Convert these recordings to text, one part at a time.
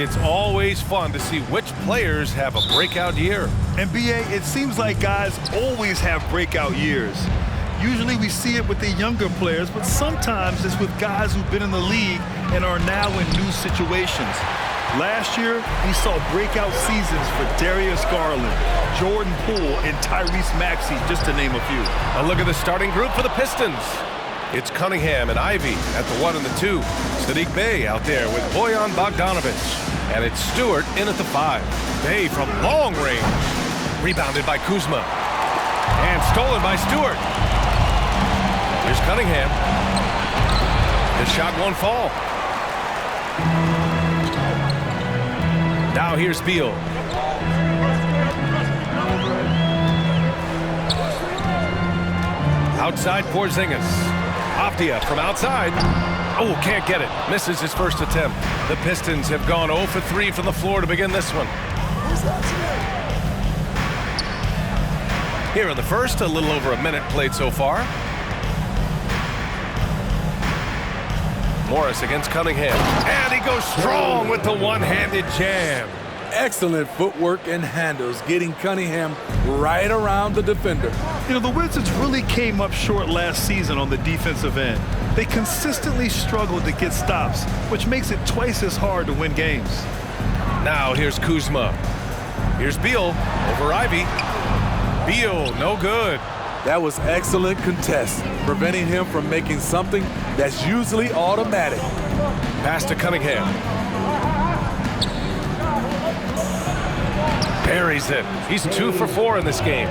It's always fun to see which players have a breakout year. NBA, it seems like guys always have breakout years. Usually we see it with the younger players, but sometimes it's with guys who've been in the league and are now in new situations. Last year, we saw breakout seasons for Darius Garland, Jordan Poole, and Tyrese Maxey, just to name a few. A look at the starting group for the Pistons. It's Cunningham and Ivy at the 1 and the 2. Sadiq Bey out there with Bojan Bogdanovic. And it's Stewart in at the 5. Bey from long range. Rebounded by Kuzma. And stolen by Stewart. Here's Cunningham. His shot won't fall. Now here's Beal. Outside Porzingis. Afdia from outside. Oh, can't get it. Misses his first attempt. The Pistons have gone 0 for 3 from the floor to begin this one. Here in the first, a little over a minute played so far. Morris against Cunningham. And he goes strong with the one-handed jam. Excellent footwork and handles, getting Cunningham right around the defender. You know, the Wizards really came up short last season on the defensive end. They consistently struggled to get stops, which makes it twice as hard to win games. Now here's Kuzma. Here's Beal over Ivy. Beal, no good. That was excellent contest, preventing him from making something that's usually automatic. Pass to Cunningham. Buries it. He's 2 for 4 in this game.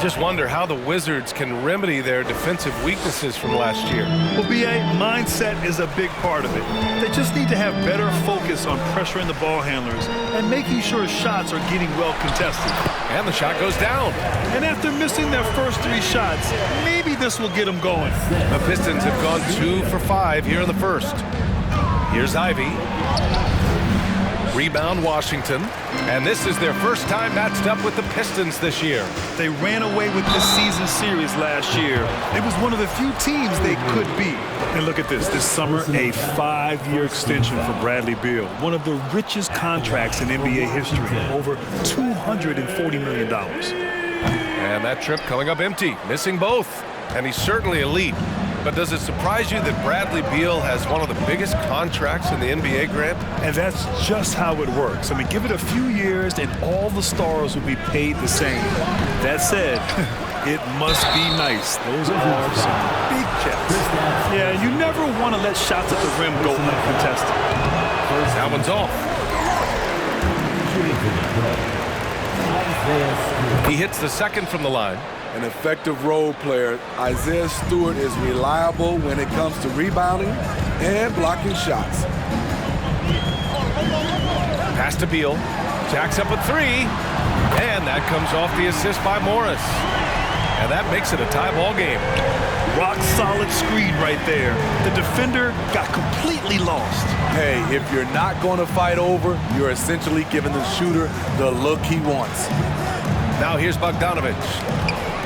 Just wonder how the Wizards can remedy their defensive weaknesses from last year. Well, B.A., mindset is a big part of it. They just need to have better focus on pressuring the ball handlers and making sure shots are getting well contested. And the shot goes down. And after missing their first 3 shots, maybe this will get them going. The Pistons have gone 2 for 5 here in the first. Here's Ivy. Rebound Washington. And this is their first time matched up with the Pistons this year. They ran away with this season series last year. It was one of the few teams they could beat. And look at this. This summer, a 5-year extension for Bradley Beal. One of the richest contracts in NBA history. Over $240 million. And that trip coming up empty. Missing both. And he's certainly elite. But does it surprise you that Bradley Beal has one of the biggest contracts in the NBA, Grant? And that's just how it works. I mean, give it a few years and all the stars will be paid the same. That said, it must be nice. Those are some big checks. Yeah, you never want to let shots at the rim go uncontested. That one's off. He hits the second from the line. An effective role player, Isaiah Stewart is reliable when it comes to rebounding and blocking shots. Pass to Beal. Jacks up a 3. And that comes off the assist by Morris. And that makes it a tie ball game. Rock solid screen right there. The defender got completely lost. Hey, if you're not going to fight over, you're essentially giving the shooter the look he wants. Now here's Bogdanovic.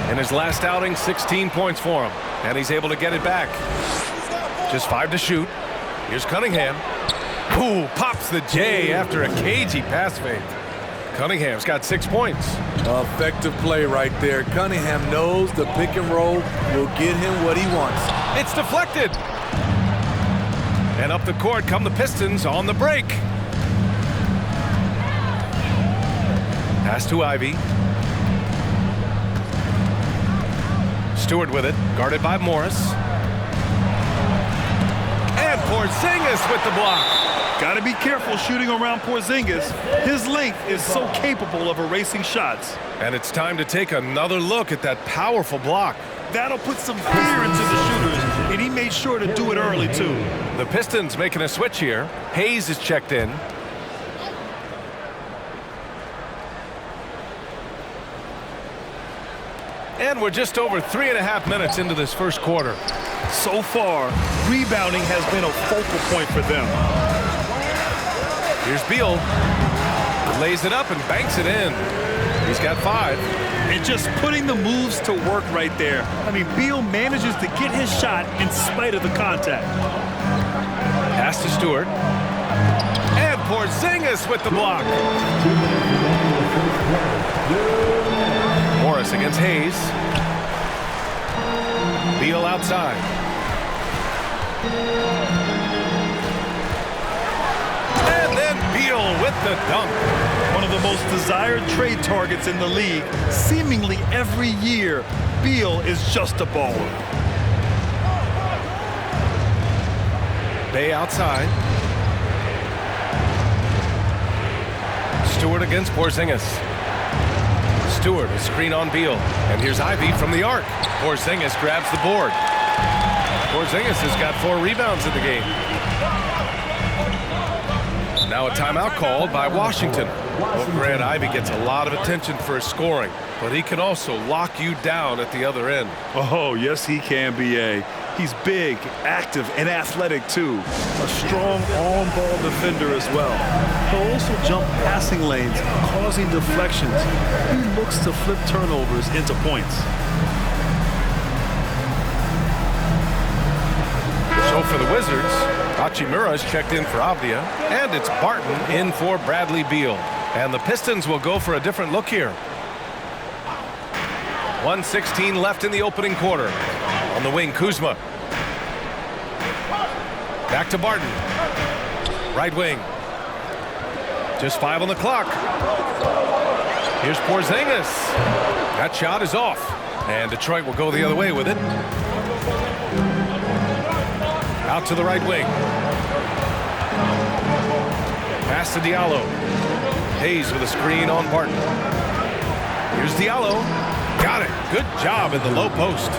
In his last outing, 16 points for him. And he's able to get it back. Just 5 to shoot. Here's Cunningham. Ooh, pops the J after a cagey pass fake. Cunningham's got 6 points. Effective play right there. Cunningham knows the pick and roll will get him what he wants. It's deflected. And up the court come the Pistons on the break. Pass to Ivy. Stewart with it, guarded by Morris. And Porzingis with the block. Got to be careful shooting around Porzingis. His length is so capable of erasing shots. And it's time to take another look at that powerful block. That'll put some fear into the shooters, and he made sure to do it early, too. The Pistons making a switch here. Hayes is checked in. And we're just over 3.5 minutes into this first quarter. So far, rebounding has been a focal point for them. Here's Beal. Lays it up and banks it in. He's got 5. And just putting the moves to work right there. I mean, Beal manages to get his shot in spite of the contact. Pass to Stewart. And Porzingis with the block. Morris against Hayes. Beal outside. And then Beal with the dunk. One of the most desired trade targets in the league. Seemingly every year, Beal is just a baller. Bay outside. Stewart against Porzingis. Stewart, a screen on Beal. And here's Ivy from the arc. Porzingis grabs the board. Porzingis has got 4 rebounds in the game. Now a timeout called by Washington. Well, Grant, Ivy gets a lot of attention for his scoring, but he can also lock you down at the other end. Oh, yes, he can, B.A. He's big, active, and athletic, too. A strong on-ball defender as well. He'll also jump passing lanes, causing deflections. He looks to flip turnovers into points. So for the Wizards, Hachimura's checked in for Avdia, and it's Barton in for Bradley Beal. And the Pistons will go for a different look here. 1:16 left in the opening quarter. On the wing, Kuzma. Back to Barton. Right wing. Just 5 on the clock. Here's Porzingis. That shot is off. And Detroit will go the other way with it. Out to the right wing. Pass to Diallo. Hayes with a screen on Barton. Here's Diallo. Got it. Good job in the low post.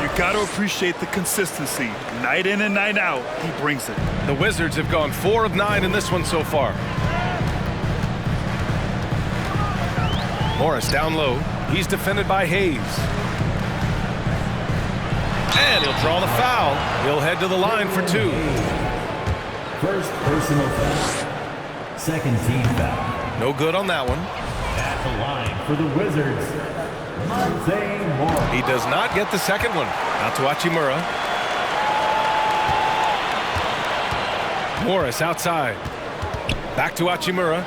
You got to appreciate the consistency. Night in and night out, he brings it. The Wizards have gone 4 of 9 in this one so far. Morris down low. He's defended by Hayes. And he'll draw the foul. He'll head to the line for 2. First personal foul. Second team foul. No good on that one. At the line for the Wizards, Monte Morris. He does not get the second one. Out to Hachimura. Morris outside. Back to Hachimura.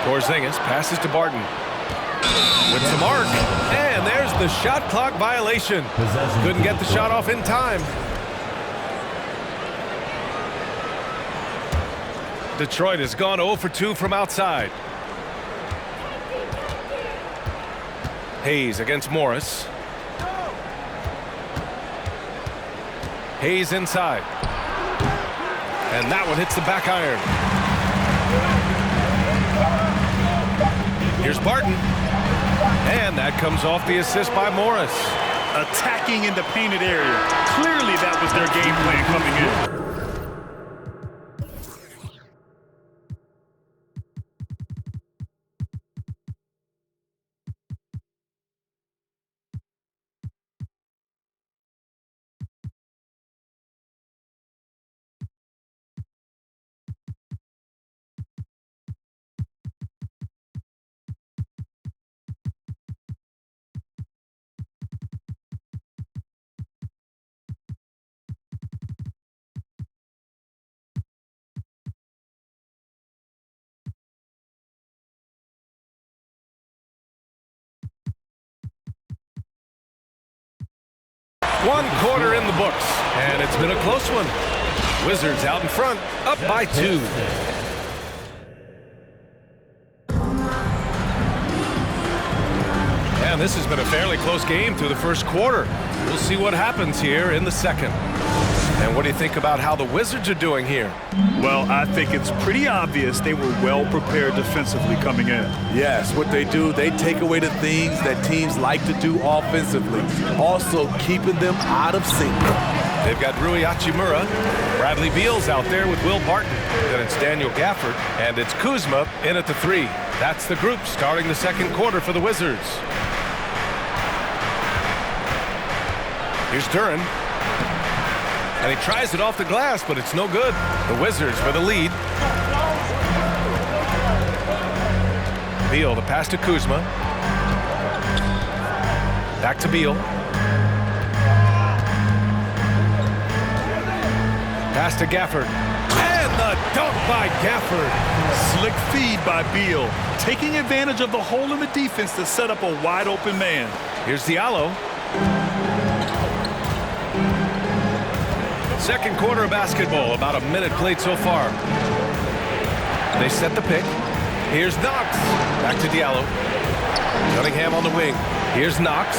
Porzingis passes to Barton. With some arc. And there's the shot clock violation. Couldn't get the shot off in time. Detroit has gone 0 for 2 from outside. Hayes against Morris. Hayes inside. And that one hits the back iron. Here's Barton. And that comes off the assist by Morris. Attacking in the painted area. Clearly that was their game plan coming in. One quarter in the books, and it's been a close one. Wizards out in front, up by 2. And this has been a fairly close game through the first quarter. We'll see what happens here in the second. And what do you think about how the Wizards are doing here? Well, I think it's pretty obvious they were well prepared defensively coming in. Yes, what they do, they take away the things that teams like to do offensively, also keeping them out of sync. They've got Rui Hachimura. Bradley Beal's out there with Will Barton. Then it's Daniel Gafford, and it's Kuzma in at the 3. That's the group starting the second quarter for the Wizards. Here's Duren. And he tries it off the glass, but it's no good. The Wizards for the lead. Beal, the pass to Kuzma. Back to Beal. Pass to Gafford. And Dunk by Gafford. Slick feed by Beal, taking advantage of the hole in the defense to set up a wide open man. Here's Diallo. Second quarter of basketball, about a minute played so far. They set the pick. Here's Knox. Back to Diallo. Cunningham on the wing. Here's Knox.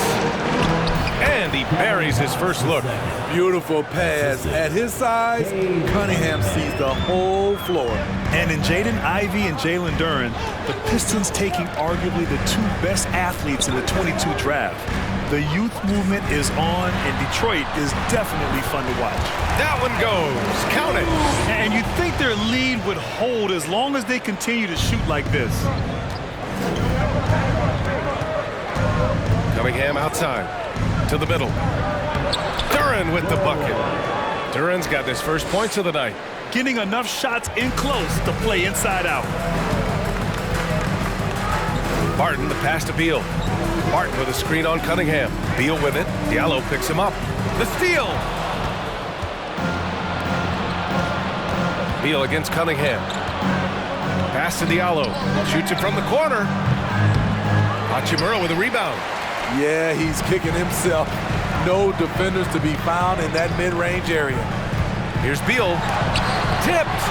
And he buries his first look. Beautiful pass. At his size, Cunningham sees the whole floor. And in Jaden Ivey and Jalen Duren, the Pistons taking arguably the two best athletes in the 22 draft. The youth movement is on, and Detroit is definitely fun to watch. That one goes. Count it. And you'd think their lead would hold as long as they continue to shoot like this. Cunningham outside. To the middle. Duren with the bucket. Duren's got his first points of the night. Getting enough shots in close to play inside out. Barton, the pass to Beal. Barton with a screen on Cunningham. Beal with it. Diallo picks him up. The steal. Beal against Cunningham. Pass to Diallo. Shoots it from the corner. Hachimura with a rebound. Yeah, he's kicking himself. No defenders to be found in that mid-range area. Here's Beal. Tipped.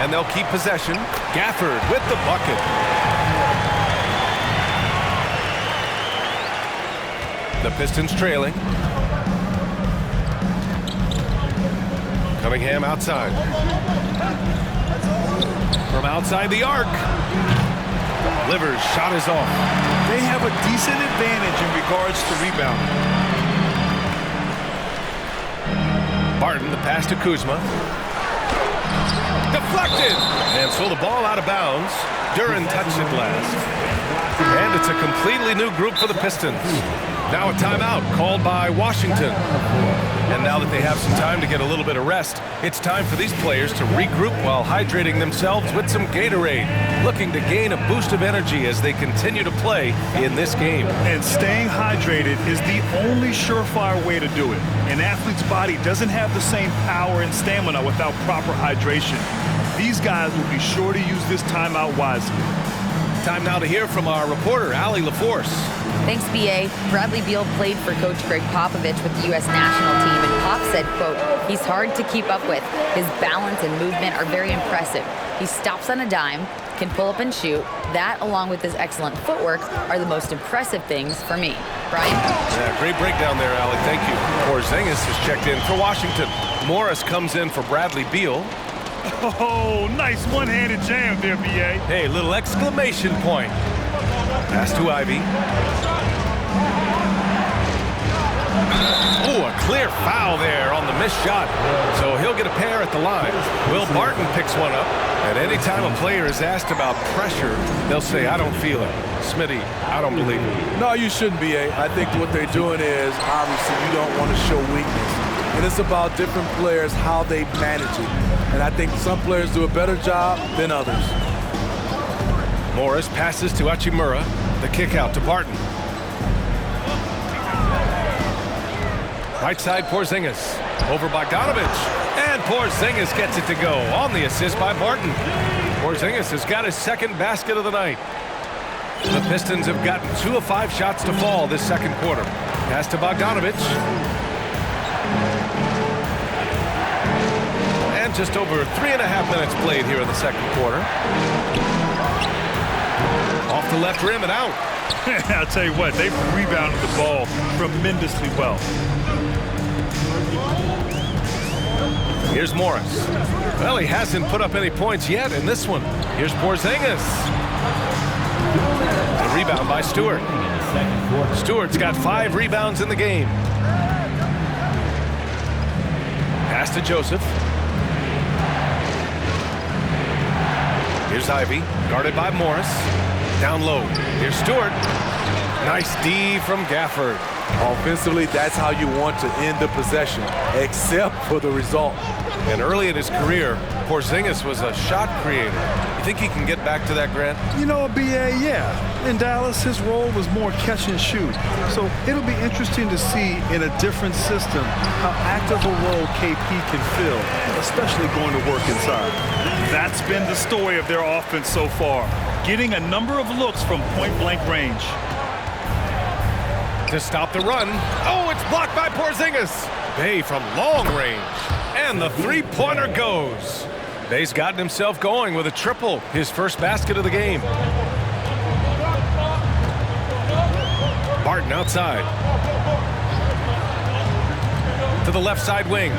And they'll keep possession. Gafford with the bucket. The Pistons trailing. Cunningham outside. From outside the arc. Livers shot is off. They have a decent advantage in regards to rebounding. Barton, the pass to Kuzma. Deflected! And so the ball out of bounds. Duren touched it last. And it's a completely new group for the Pistons. Now a timeout called by Washington. And now that they have some time to get a little bit of rest, it's time for these players to regroup while hydrating themselves with some Gatorade, looking to gain a boost of energy as they continue to play in this game. And staying hydrated is the only surefire way to do it. An athlete's body doesn't have the same power and stamina without proper hydration. These guys will be sure to use this timeout wisely. Time now to hear from our reporter, Allie LaForce. Thanks, B.A. Bradley Beal played for Coach Greg Popovich with the U.S. national team, and Pop said, quote, "He's hard to keep up with. His balance and movement are very impressive. He stops on a dime, can pull up and shoot. That, along with his excellent footwork, are the most impressive things for me." Brian? Yeah, great breakdown there, Allie. Thank you. Porzingis has checked in for Washington. Morris comes in for Bradley Beal. Oh, nice one-handed jam there, B.A. Hey, little exclamation point. Pass to Ivy. Oh, a clear foul there on the missed shot. So he'll get a pair at the line. Will Barton picks one up. And anytime a player is asked about pressure, they'll say, "I don't feel it." Smitty, I don't believe it. No, you shouldn't be. I think what they're doing is, obviously, you don't want to show weakness. And it's about different players, how they manage it. And I think some players do a better job than others. Morris passes to Hachimura. The kick out to Barton. Right side, Porzingis. Over Bogdanovich. And Porzingis gets it to go on the assist by Barton. Porzingis has got his second basket of the night. The Pistons have gotten 2 of 5 shots to fall this second quarter. Pass to Bogdanovich. And just over 3.5 minutes played here in the second quarter. Off the left rim and out. I'll tell you what, they've rebounded the ball tremendously well. Here's Morris. Well, he hasn't put up any points yet in this one. Here's Porzingis. A rebound by Stewart. Stewart's got 5 rebounds in the game. Pass to Joseph. Here's Ivy, guarded by Morris. Down low. Here's Stewart. Nice D from Gafford. Offensively, that's how you want to end the possession, except for the result. And early in his career, Porzingis was a shot creator. You think he can get back to that, Grant? You know, BA, yeah. In Dallas, his role was more catch and shoot. So it'll be interesting to see in a different system how active a role KP can fill, especially going to work inside. That's been the story of their offense so far, getting a number of looks from point-blank range. To stop the run. Oh, it's blocked by Porzingis. Bay from long range. And the three-pointer goes. Bay's gotten himself going with a triple, his first basket of the game. Barton outside. To the left side wing.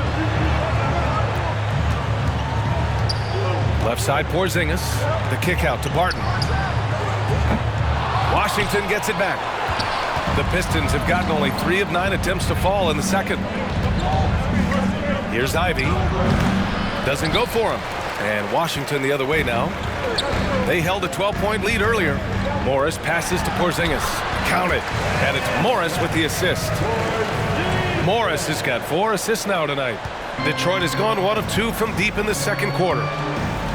Left side Porzingis. The kick out to Barton. Washington gets it back. The Pistons have gotten only 3 of 9 attempts to fall in the second. Here's Ivy. Doesn't go for him. And Washington the other way now. They held a 12-point lead earlier. Morris passes to Porzingis. Count it. And it's Morris with the assist. Morris has got 4 assists now tonight. Detroit has gone 1 of 2 from deep in the second quarter.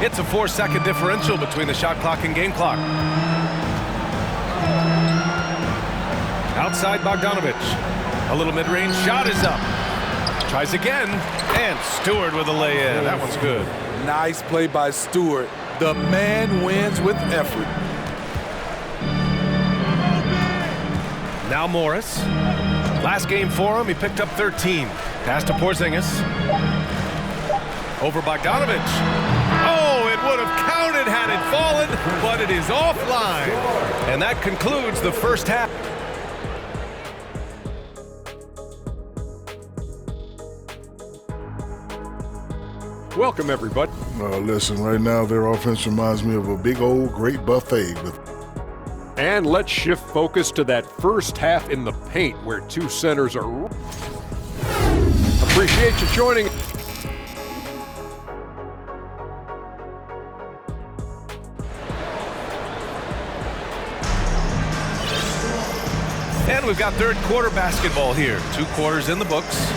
It's a 4-second differential between the shot clock and game clock. Outside Bogdanovich. A little mid-range shot is up. Tries again. And Stewart with a lay-in. That one's good. Nice play by Stewart. The man wins with effort. Now Morris. Last game for him, he picked up 13. Pass to Porzingis. Over Bogdanovich. Oh, it would have counted had it fallen, but it is offline. And that concludes the first half. Welcome, everybody. Listen, right now their offense reminds me of a big old great buffet. And let's shift focus to that first half in the paint where 2 centers are. Appreciate you joining. And we've got third quarter basketball here. 2 quarters in the books.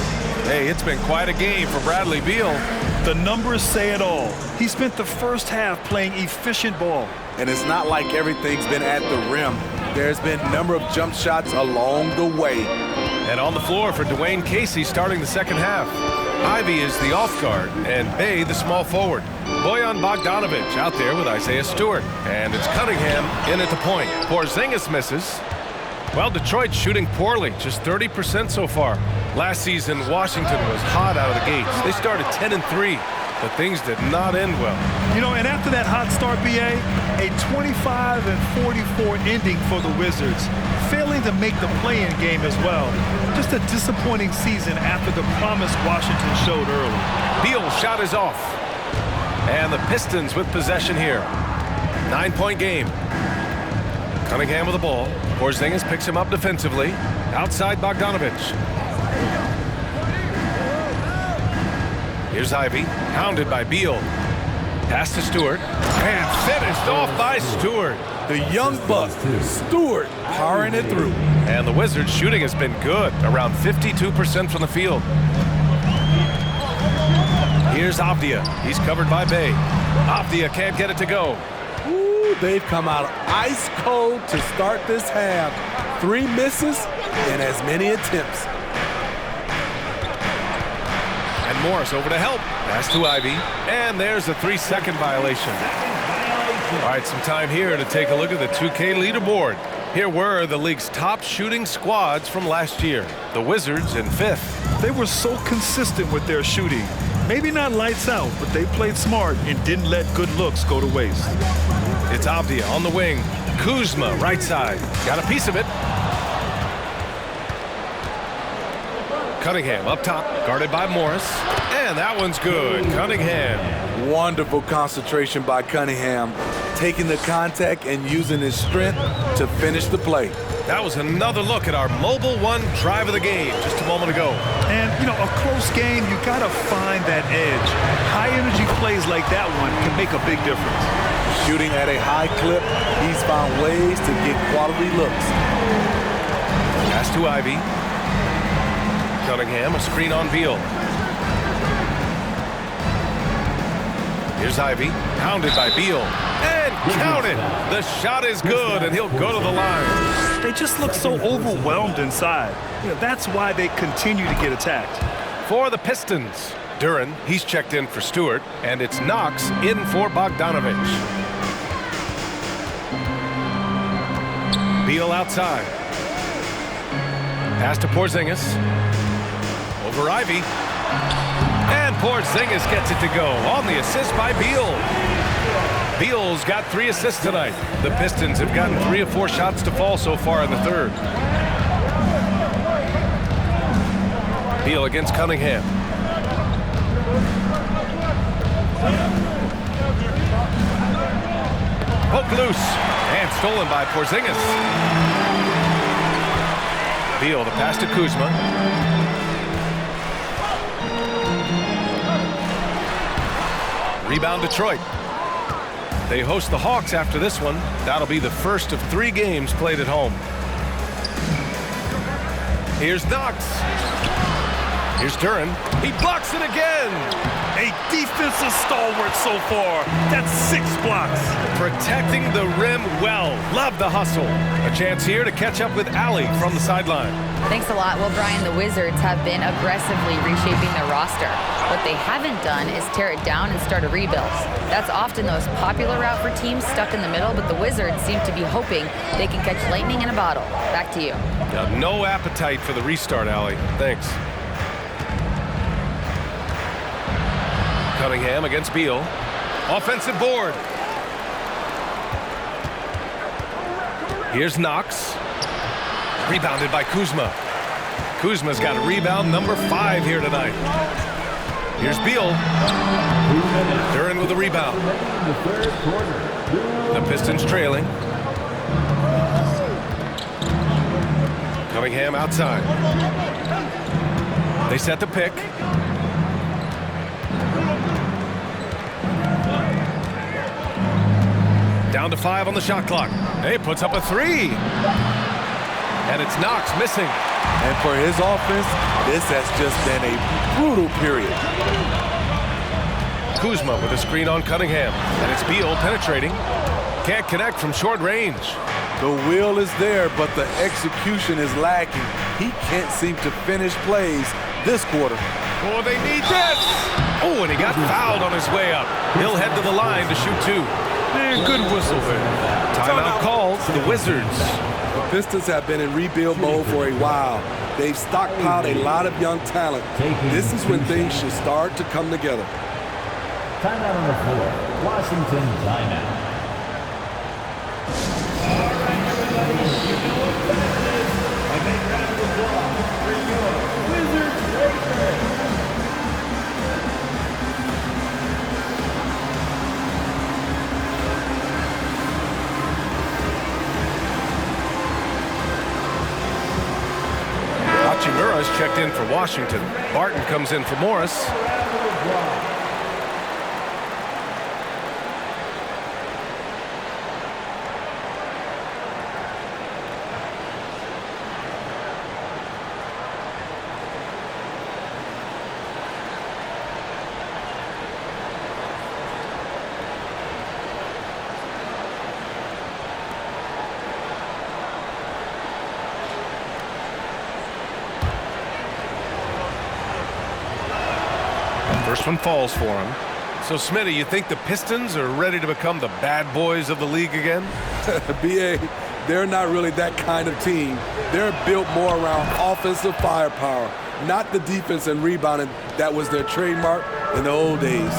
Hey, it's been quite a game for Bradley Beal. The numbers say it all. He spent the first half playing efficient ball. And it's not like everything's been at the rim. There's been a number of jump shots along the way. And on the floor for Dwayne Casey starting the second half. Ivy is the off guard, and Bay the small forward. Bojan Bogdanovich out there with Isaiah Stewart. And it's Cunningham in at the point. Porzingis misses. Well, Detroit's shooting poorly, just 30% so far. Last season, Washington was hot out of the gates. They started 10-3, but things did not end well. You know, and after that hot start, BA, a 25-44 ending for the Wizards, failing to make the play-in game as well. Just a disappointing season after the promise Washington showed early. Beal's shot is off. And the Pistons with possession here. 9-point game. Cunningham with the ball. Porzingis picks him up defensively. Outside Bogdanovich. Here's Ivy, hounded by Beal. Pass to Stewart, and finished off by Stewart. The young buck, Stewart, powering it through. And the Wizards' shooting has been good, around 52% from the field. Here's Avdia. He's covered by Bay. Avdia can't get it to go. Ooh, they've come out ice cold to start this half. 3 misses and as many attempts. And Morris over to help. Pass to Ivy. And there's a 3-second violation. All right, some time here to take a look at the 2K leaderboard. Here were the league's top shooting squads from last year. The Wizards in 5th. They were so consistent with their shooting. Maybe not lights out, but they played smart and didn't let good looks go to waste. It's Avdia on the wing. Kuzma, right side. Got a piece of it. Cunningham up top, guarded by Morris. And that one's good. Cunningham. Wonderful concentration by Cunningham. Taking the contact and using his strength to finish the play. That was another look at our Mobile One drive of the game just a moment ago. And, you know, a close game, you got to find that edge. High-energy plays like that one can make a big difference. Shooting at a high clip, he's found ways to get quality looks. Pass to Ivy. Cunningham, a screen on Beal. Here's Ivy, pounded by Beal, and counted. The shot is good, and he'll go to the line. They just look so overwhelmed inside. That's why they continue to get attacked. For the Pistons, Duren, he's checked in for Stewart, and it's Knox in for Bogdanovich. Beal outside. Pass to Porzingis. Over Ivy. And Porzingis gets it to go on the assist by Beal. Beal's got 3 assists tonight. The Pistons have gotten 3 of 4 shots to fall so far in the third. Beal against Cunningham. Poke loose and stolen by Porzingis. Beal, the pass to Kuzma. Rebound Detroit. They host the Hawks after this one. That'll be the first of 3 games played at home. Here's Knox. Here's Duren. He blocks it again. A defensive stalwart so far. That's 6 blocks. Protecting the rim well. Love the hustle. A chance here to catch up with Allie from the sideline. Thanks a lot. Well, Brian, the Wizards have been aggressively reshaping their roster. What they haven't done is tear it down and start a rebuild. That's often the most popular route for teams stuck in the middle, but the Wizards seem to be hoping they can catch lightning in a bottle. Back to you. Got no appetite for the restart, Allie. Thanks. Cunningham against Beal. Offensive board. Here's Knox. Rebounded by Kuzma. Kuzma's got a rebound number 5 here tonight. Here's Beal. Duren with a rebound. The Pistons trailing. Cunningham outside. They set the pick. Down to 5 on the shot clock. He puts up a 3. And it's Knox missing. And for his offense, this has just been a brutal period. Kuzma with a screen on Cunningham. And it's Beal penetrating. Can't connect from short range. The will is there, but the execution is lacking. He can't seem to finish plays this quarter. Oh, they need this! Oh, and he got fouled on his way up. He'll head to the line to shoot 2. Good whistle there. Timeout called for the Wizards. The Pistons have been in rebuild mode for a while. They've stockpiled a lot of young talent. This is when things should start to come together. Timeout on the floor. Washington timeout. Hachimura's checked in for Washington. Barton comes in for Morris. First one falls for him. So, Smitty, you think the Pistons are ready to become the bad boys of the league again? B.A., they're not really that kind of team. They're built more around offensive firepower, not the defense and rebounding that was their trademark in the old days.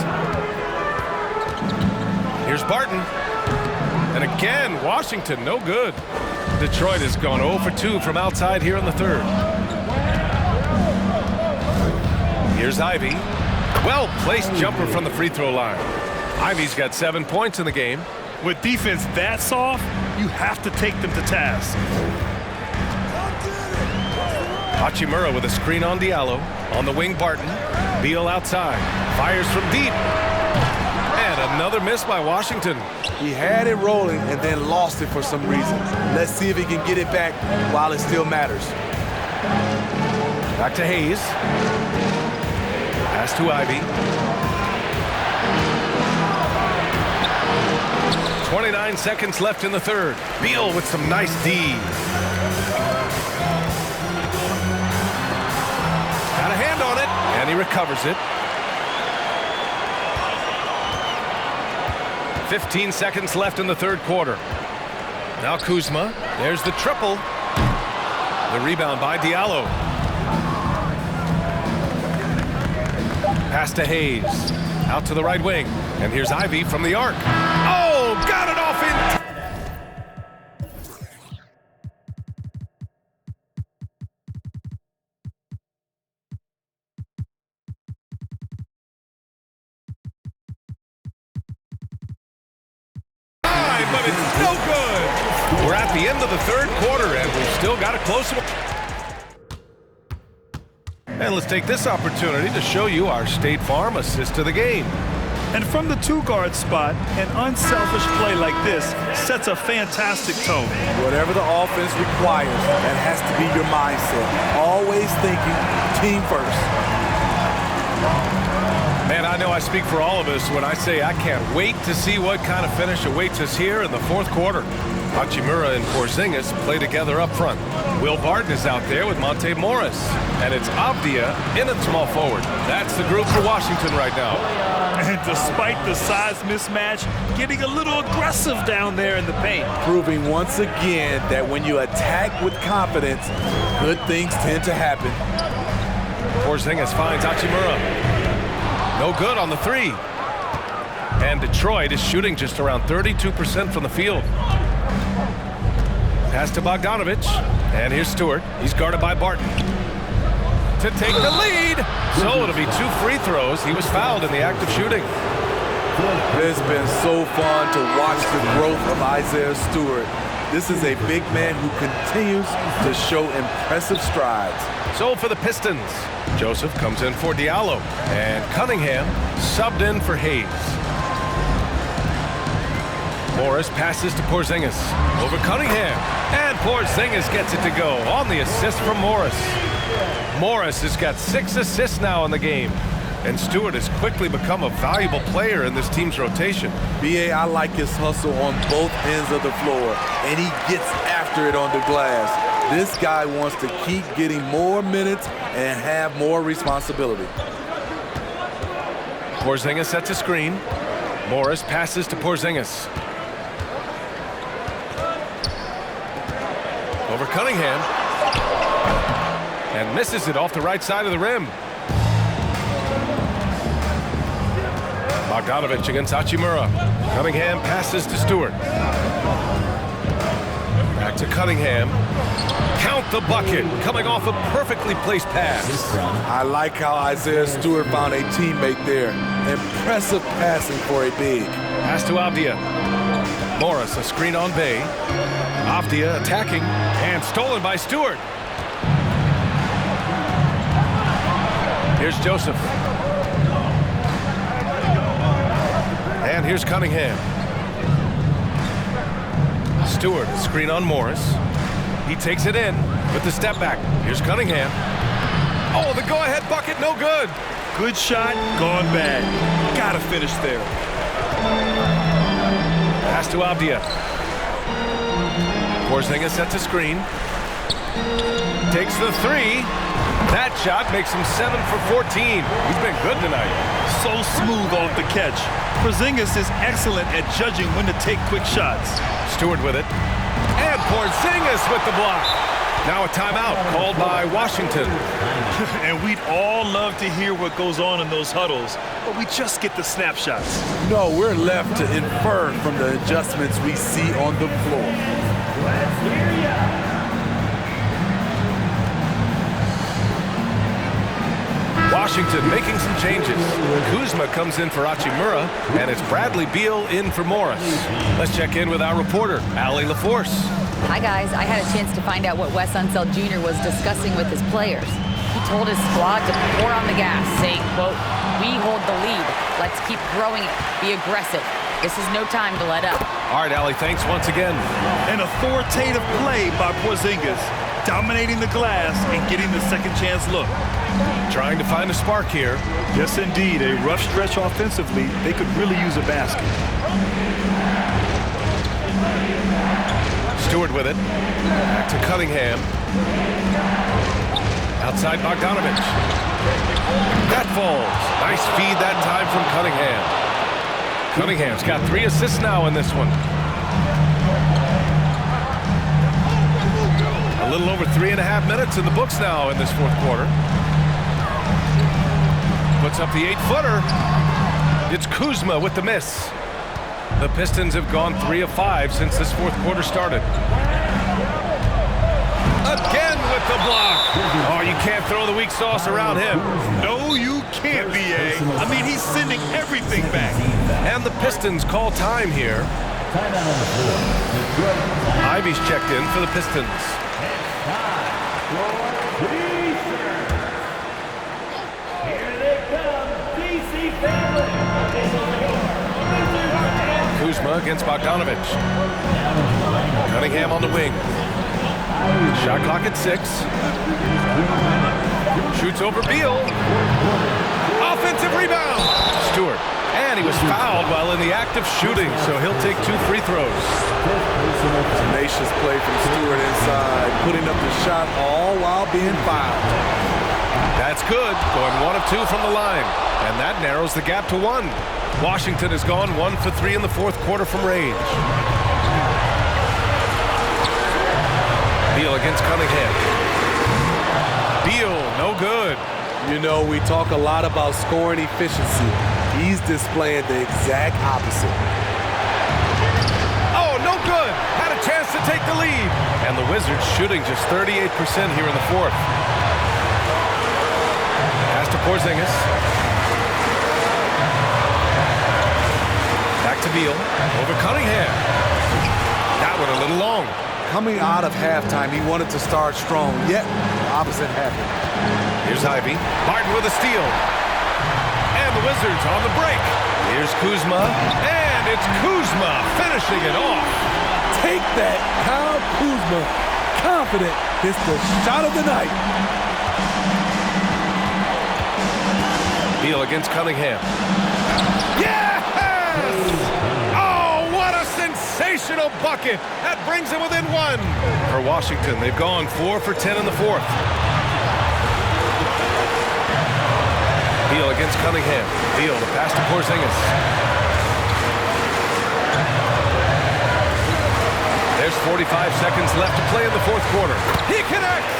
Here's Barton. And again, Washington, no good. Detroit has gone 0 for 2 from outside here in the third. Here's Ivy. Well-placed jumper from the free throw line. Ivy's got 7 points in the game. With defense that soft, you have to take them to task. Hachimura with a screen on Diallo. On the wing, Barton. Beal outside. Fires from deep. And another miss by Washington. He had it rolling and then lost it for some reason. Let's see if he can get it back while it still matters. Back to Hayes. Pass to Ivy. 29 seconds left in the third. Beal with some nice D. Got a hand on it, and he recovers it. 15 seconds left in the third quarter. Now Kuzma. There's the triple. The rebound by Diallo. Pass to Hayes. Out to the right wing. And here's Ivy from the arc. Oh, got it off in. But it's no good. We're at the end of the third quarter, and we've still got a close one. And let's take this opportunity to show you our State Farm assist to the game. And from the two-guard spot, an unselfish play like this sets a fantastic tone. Whatever the offense requires, that has to be your mindset. Always thinking team first. Man, I know I speak for all of us when I say I can't wait to see what kind of finish awaits us here in the fourth quarter. Hachimura and Porzingis play together up front. Will Barton is out there with Monte Morris. And it's Avdia in at small forward. That's the group for Washington right now. And despite the size mismatch, getting a little aggressive down there in the paint. Proving once again that when you attack with confidence, good things tend to happen. Porzingis finds Hachimura. No good on the three. And Detroit is shooting just around 32% from the field. Pass to Bogdanovich. And here's Stewart. He's guarded by Barton. To take the lead. So it'll be 2 free throws. He was fouled in the act of shooting. It's been so fun to watch the growth of Isaiah Stewart. This is a big man who continues to show impressive strides. So for the Pistons, Joseph comes in for Diallo. And Cunningham subbed in for Hayes. Morris passes to Porzingis. Over Cunningham. And Porzingis gets it to go on the assist from Morris. Morris has got 6 assists now in the game. And Stewart has quickly become a valuable player in this team's rotation. B.A., I like his hustle on both ends of the floor, and he gets after it on the glass. This guy wants to keep getting more minutes and have more responsibility. Porzingis sets a screen. Morris passes to Porzingis. Over Cunningham. And misses it off the right side of the rim. Bogdanovich against Hachimura. Cunningham passes to Stewart. Back to Cunningham. Count the bucket. Coming off a perfectly placed pass. I like how Isaiah Stewart found a teammate there. Impressive passing for a big. Pass to Avdia. Morris, a screen on Bay. Avdia attacking and stolen by Stewart. Here's Joseph. And here's Cunningham. Stewart, a screen on Morris. He takes it in with the step back. Here's Cunningham. Oh, the go-ahead bucket, no good. Good shot, gone bad. Gotta finish there. Pass to Avdia. Porzingis sets a screen. Takes the three. That shot makes him 7 for 14. He's been good tonight. So smooth off the catch. Porzingis is excellent at judging when to take quick shots. Stewart with it. And Porzingis with the block. Now a timeout called by Washington. And we'd all love to hear what goes on in those huddles, but we just get the snapshots. No, we're left to infer from the adjustments we see on the floor. Let's hear ya. Washington making some changes. Kuzma comes in for Hachimura, and it's Bradley Beal in for Morris. Let's check in with our reporter, Allie LaForce. Hi, guys. I had a chance to find out what Wes Unseld Jr. was discussing with his players. He told his squad to pour on the gas, saying, quote, "We hold the lead. Let's keep growing it. Be aggressive. This is no time to let up." All right, Allie, thanks once again. An authoritative play by Porzingis. dominating the glass and getting the second chance look. Trying to find a spark here. Yes, indeed. A rough stretch offensively. They could really use a basket. Stewart with it. Back to Cunningham. Outside Bogdanovich. That falls. Nice feed that time from Cunningham. Cunningham's got 3 assists now in this one. A little over 3.5 minutes in the books now in this fourth quarter. Puts up the 8-footer. It's Kuzma with the miss. The Pistons have gone 3 of 5 since this fourth quarter started. Again with the block. Oh, you can't throw the weak sauce around him. No, you can't, B.A. I mean, he's sending everything back. And the Pistons call time here. Ivy's checked in for the Pistons. Kuzma against Bogdanovich. Cunningham on the wing. Shot clock at 6. Shoots over Beal. Offensive rebound. Stewart. And he was fouled while in the act of shooting, so he'll take 2 free throws. Tenacious play from Stewart inside, putting up the shot all while being fouled. That's good. Going 1 of 2 from the line. And that narrows the gap to 1. Washington has gone 1 for 3 in the fourth quarter from range. Beal against Cunningham. Beal, no good. You know, we talk a lot about scoring efficiency. He's displaying the exact opposite. Oh, no good. Had a chance to take the lead. And the Wizards shooting just 38% here in the fourth. Pass to Porzingis. Back to Beal. Over Cunningham. That one a little long. Coming out of halftime, he wanted to start strong, yet the opposite happened. Here's Ivy. Martin with a steal. And the Wizards on the break. Here's Kuzma. And it's Kuzma finishing it off. Take that. Kyle Kuzma, confident, hits the shot of the night. Beal against Cunningham. Yes! Oh, what a sensational bucket. That brings them within 1. For Washington, they've gone 4 for 10 in the fourth. Beal against Cunningham. Beal, the pass to Porzingis. There's 45 seconds left to play in the fourth quarter. He connects!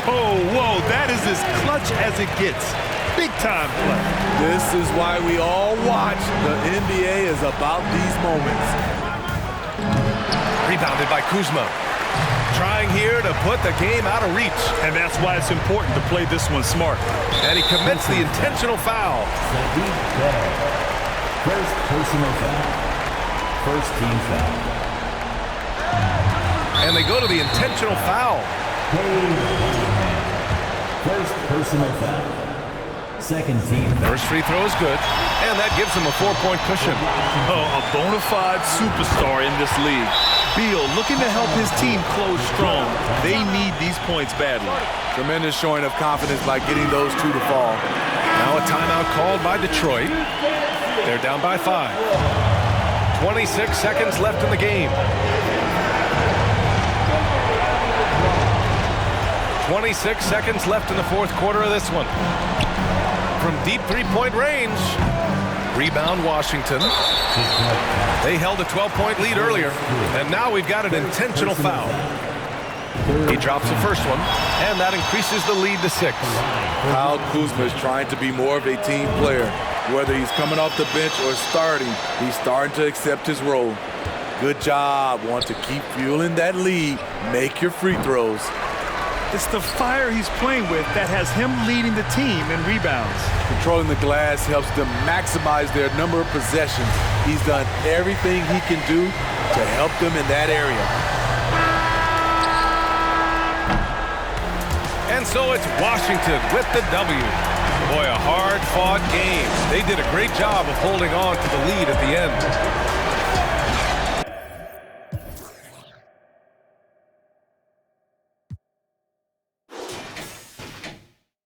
Whoa, that is as clutch as it gets. Big time play. This is why we all watch. The NBA is about these moments. Rebounded by Kuzma. Trying here to put the game out of reach. And that's why it's important to play this one smart. And he commits the intentional foul. First personal foul. First team foul. And they go to the intentional foul. First personal foul. Second team foul. First free throw is good. And that gives him a 4-point cushion. Oh, a bona fide superstar in this league. Beal looking to help his team close strong. They need these points badly. Tremendous showing of confidence by getting those 2 to fall. Now a timeout called by Detroit. They're down by 5. 26 seconds left in the game. 26 seconds left in the fourth quarter of this one. From deep 3-point range. Rebound Washington. They held a 12-point lead earlier, and now we've got an intentional foul. He drops the first one, and that increases the lead to 6. Kyle Kuzma is trying to be more of a team player. Whether he's coming off the bench or starting, he's starting to accept his role. Good job. Want to keep fueling that lead. Make your free throws. It's the fire he's playing with that has him leading the team in rebounds. Controlling the glass helps them maximize their number of possessions. He's done everything he can do to help them in that area. And so it's Washington with the W. Boy, a hard-fought game. They did a great job of holding on to the lead at the end.